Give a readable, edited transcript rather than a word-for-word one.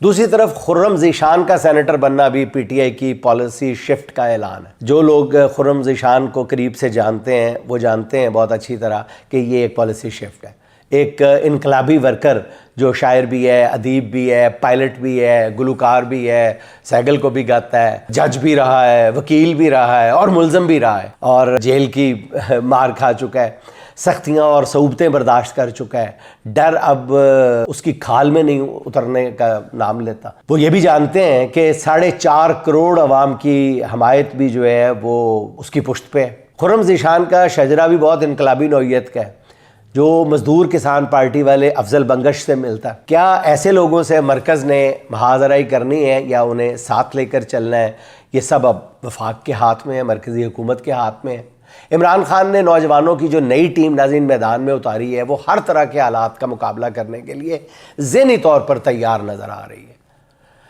دوسری طرف خرم ذیشان کا سینیٹر بننا بھی پی ٹی آئی کی پالیسی شفٹ کا اعلان ہے۔ جو لوگ خرم ذیشان کو قریب سے جانتے ہیں وہ جانتے ہیں بہت اچھی طرح کہ یہ ایک پالیسی شفٹ ہے۔ ایک انقلابی ورکر جو شاعر بھی ہے، ادیب بھی ہے، پائلٹ بھی ہے، گلوکار بھی ہے، سیگل کو بھی گاتا ہے، جج بھی رہا ہے، وکیل بھی رہا ہے اور ملزم بھی رہا ہے اور جیل کی مار کھا چکا ہے، سختیاں اور صعوبتیں برداشت کر چکا ہے۔ ڈر اب اس کی کھال میں نہیں اترنے کا نام لیتا۔ وہ یہ بھی جانتے ہیں کہ 4.5 کروڑ عوام کی حمایت بھی جو ہے وہ اس کی پشت پہ ہے۔ خرم ذیشان کا شجرہ بھی بہت انقلابی نوعیت کا ہے، جو مزدور کسان پارٹی والے افضل بنگش سے ملتا ہے۔ کیا ایسے لوگوں سے مرکز نے محاذرائی کرنی ہے یا انہیں ساتھ لے کر چلنا ہے؟ یہ سب اب وفاق کے ہاتھ میں ہے، مرکزی حکومت کے ہاتھ میں ہے۔ عمران خان نے نوجوانوں کی جو نئی ٹیم ناظرین میدان میں اتاری ہے وہ ہر طرح کے حالات کا مقابلہ کرنے کے لیے ذہنی طور پر تیار نظر آ رہی ہے۔